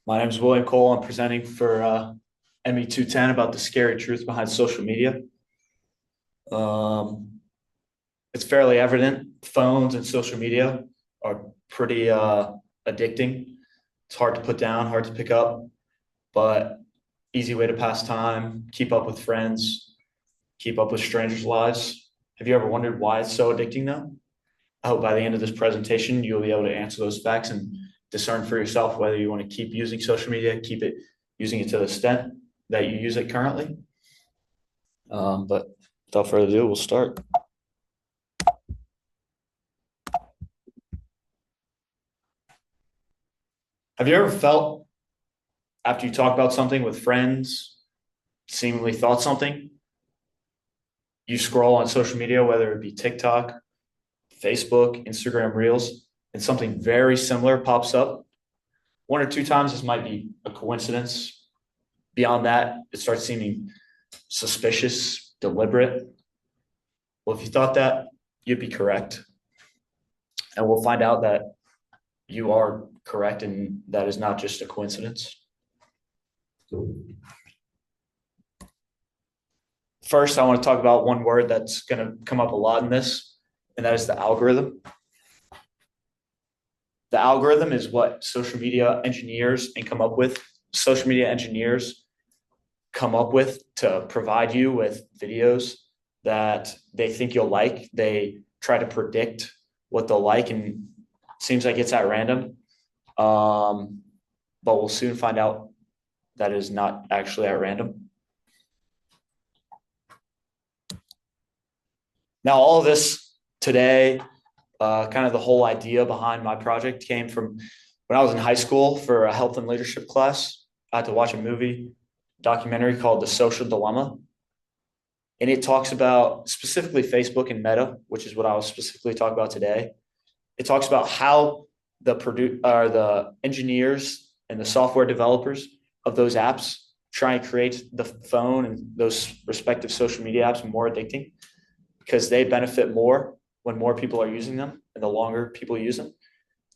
My name is William Cole. I'm presenting for ME210 about the scary truth behind social media. Um, it's fairly evident phones and social media are pretty addicting. It's hard to put down, hard to pick up, but easy way to pass time, keep up with friends, keep up with strangers' lives. Have you ever wondered why it's so addicting though? I hope by the end of this presentation, you'll be able to answer those facts and discern for yourself whether you want to keep using social media, keep it using it to the extent that you use it currently. But without further ado, we'll start. Have you ever felt after you talk about something with friends, seemingly thought something, you scroll on social media, whether it be TikTok, Facebook, Instagram Reels, and something very similar pops up? One or two times, this might be a coincidence. Beyond that, it starts seeming suspicious, deliberate. Well, if you thought that, you'd be correct. And we'll find out that you are correct and that is not just a coincidence. First, I want to talk about one word that's going to come up a lot in this, and that is the algorithm. The algorithm is what social media engineers come up with to provide you with videos that they think you'll like. They try to predict what they'll like, and it seems like it's at random. But we'll soon find out that is not actually at random. Now, all of this today, kind of the whole idea behind my project came from when I was in high school for a health and leadership class. I had to watch a documentary called The Social Dilemma. And it talks about specifically Facebook and Meta, which is what I was specifically talking about today. It talks about how the engineers and the software developers of those apps try and create the phone and those respective social media apps more addicting because they benefit more when more people are using them and the longer people use them.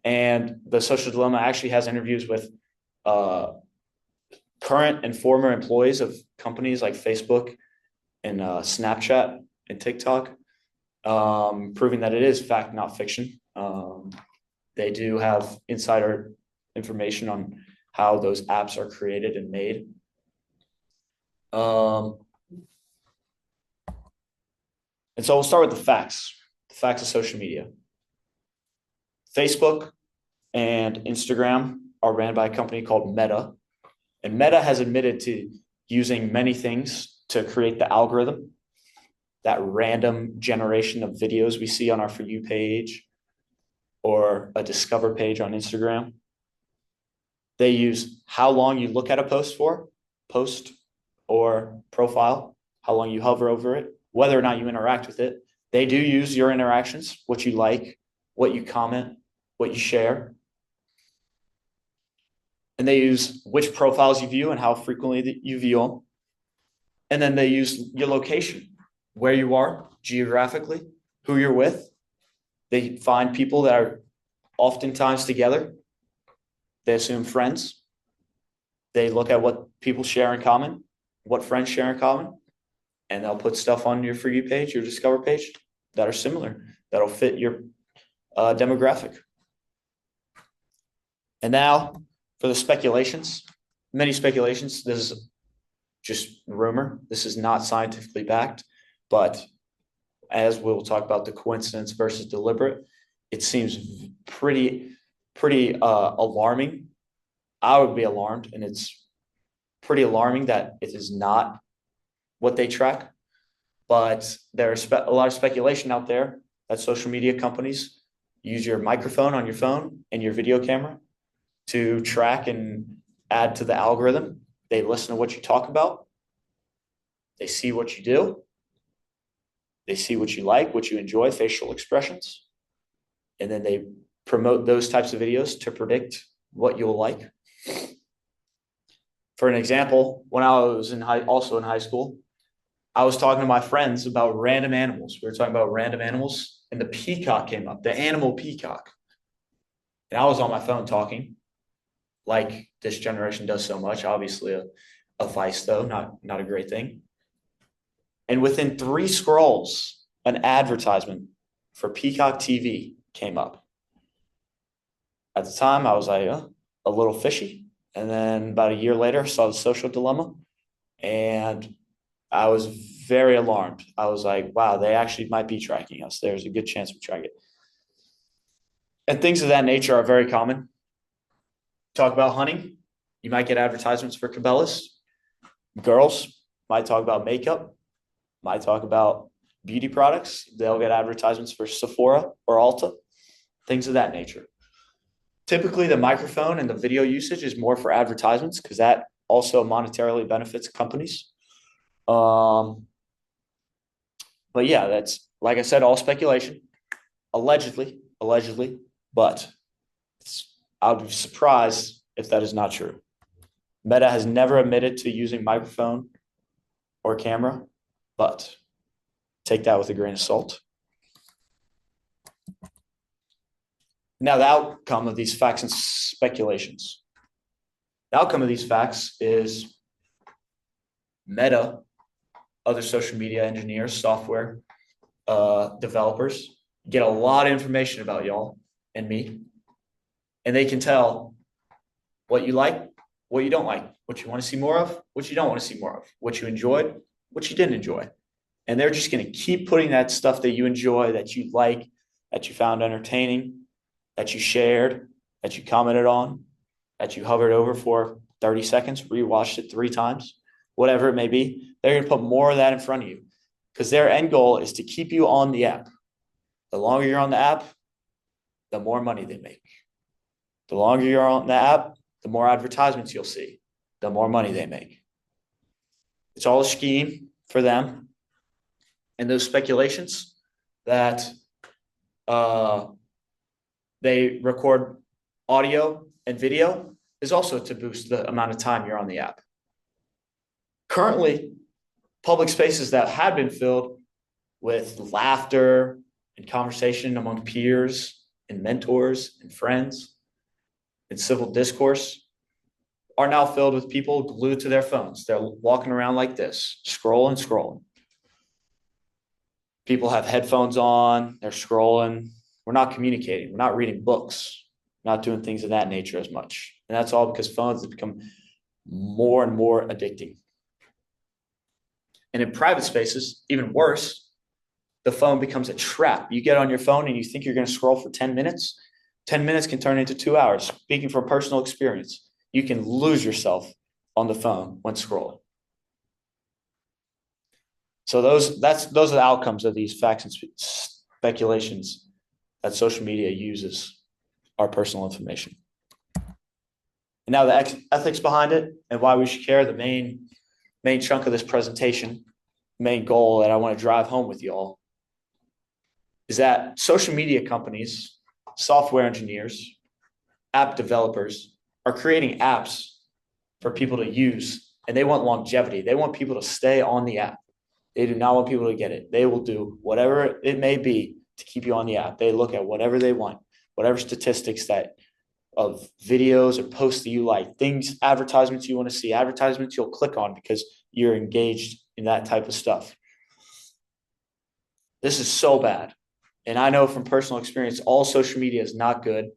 And the Social Dilemma actually has interviews with current and former employees of companies like Facebook and Snapchat and TikTok, proving that it is fact, not fiction. They do have insider information on how those apps are created and made. And so we'll start with the facts of social media. Facebook and Instagram are ran by a company called Meta, and Meta has admitted to using many things to create the algorithm, that random generation of videos we see on our For You page or a Discover page on Instagram. They use how long you look at a post or profile, how long you hover over it, whether or not you interact with it. They do use your interactions, what you like, what you comment, what you share. And they use which profiles you view and how frequently you view them. And then they use your location, where you are geographically, who you're with. They find people that are oftentimes together. They assume friends. They look at what people share in common, what friends share in common, and they'll put stuff on your For You page, your Discover page that are similar, that'll fit your demographic. And now for the speculations, many speculations. This is just rumor. This is not scientifically backed, but as we'll talk about the coincidence versus deliberate, it seems pretty alarming. I would be alarmed, and it's pretty alarming that it is not what they track. But there's a lot of speculation out there that social media companies use your microphone on your phone and your video camera to track and add to the algorithm. They listen to what you talk about. They see what you do. They see what you like, what you enjoy, facial expressions. And then they promote those types of videos to predict what you'll like. For an example, when I was also in high school, I was talking to my friends about random animals. We were talking about random animals, and the peacock came up, the animal peacock. And I was on my phone talking. like this generation does so much. Obviously, a vice though, not a great thing. And within 3 scrolls, an advertisement for Peacock TV came up. At the time, I was like, a little fishy. And then about a year later, I saw The Social Dilemma, and I was very alarmed. I was like, wow, they actually might be tracking us. There's a good chance we track it. And things of that nature are very common. Talk about hunting, you might get advertisements for Cabela's. Girls might talk about makeup, might talk about beauty products. They'll get advertisements for Sephora or Ulta, things of that nature. Typically, the microphone and the video usage is more for advertisements because that also monetarily benefits companies. But yeah, that's, like I said, all speculation, allegedly, but I'll be surprised if that is not true. Meta has never admitted to using microphone or camera, but take that with a grain of salt. Now, the outcome of these facts and speculations. The outcome of these facts is Meta, other social media engineers, software developers get a lot of information about y'all and me, and they can tell what you like, what you don't like, what you want to see more of, what you don't want to see more of, what you enjoyed, what you didn't enjoy. And they're just going to keep putting that stuff that you enjoy, that you like, that you found entertaining, that you shared, that you commented on, that you hovered over for 30 seconds, rewatched it 3 times, whatever it may be. They're going to put more of that in front of you because their end goal is to keep you on the app. The longer you're on the app, the more money they make. The longer you're on the app, the more advertisements you'll see, the more money they make. It's all a scheme for them. And those speculations that they record audio and video is also to boost the amount of time you're on the app. Currently, public spaces that have been filled with laughter and conversation among peers and mentors and friends and civil discourse are now filled with people glued to their phones. They're walking around like this, scrolling. People have headphones on, they're scrolling. We're not communicating. We're not reading books, not doing things of that nature as much. And that's all because phones have become more and more addicting. And in private spaces, even worse, the phone becomes a trap. You get on your phone and you think you're going to scroll for 10 minutes. 10 minutes can turn into 2 hours. Speaking from personal experience, you can lose yourself on the phone when scrolling. So those are the outcomes of these facts and speculations that social media uses our personal information. And now the ethics behind it and why we should care, the main chunk of this presentation, main goal that I want to drive home with you all is that social media companies, software engineers, app developers are creating apps for people to use, and they want longevity. They want people to stay on the app. They do not want people to get it. They will do whatever it may be to keep you on the app. They look at whatever they want, whatever statistics that of videos or posts that you like, things, advertisements you want to see, advertisements you'll click on because you're engaged in that type of stuff. This is so bad. And I know from personal experience, all social media is not good.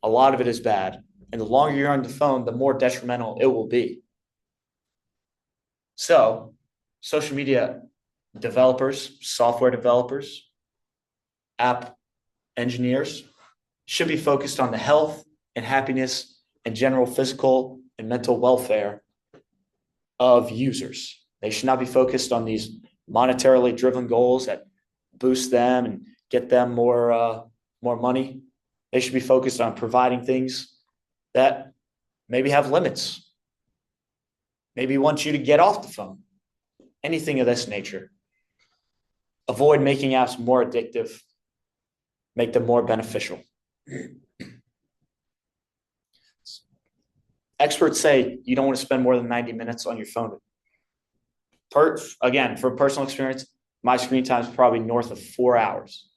A lot of it is bad. And the longer you're on the phone, the more detrimental it will be. So, social media developers, software developers, app engineers should be focused on the health and happiness and general physical and mental welfare of users. They should not be focused on these monetarily driven goals that boost them and get them more money. They should be focused on providing things that maybe have limits. Maybe want you to get off the phone. Anything of this nature. Avoid making apps more addictive. Make them more beneficial. Experts say you don't want to spend more than 90 minutes on your phone. Again, from personal experience, my screen time is probably north of 4 hours.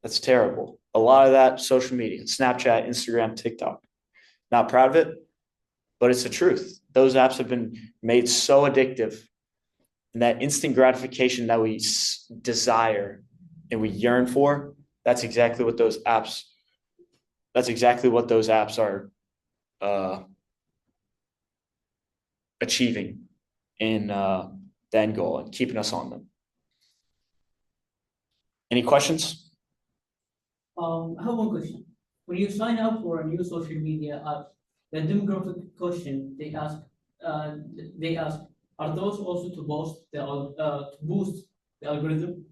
That's terrible. A lot of that social media, Snapchat, Instagram, TikTok. Not proud of it, but it's the truth. Those apps have been made so addictive, and that instant gratification that we desire and we yearn for, that's exactly what those apps are achieving in the end goal and keeping us on them. Any questions? I have one question. When you sign up for a new social media app, the demographic question they ask, are those also to boost the algorithm?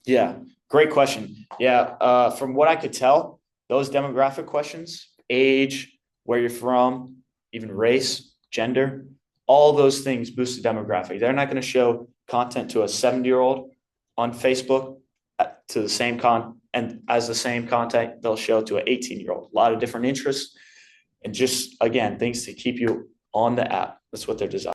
Yeah, great question. Yeah, from what I could tell, those demographic questions, age, where you're from, even race, gender, all those things boost the demographic. They're not going to show content to a 70-year-old on Facebook to the same the same content they'll show to an 18-year-old. A lot of different interests, and just again, things to keep you on the app. That's what they're designed.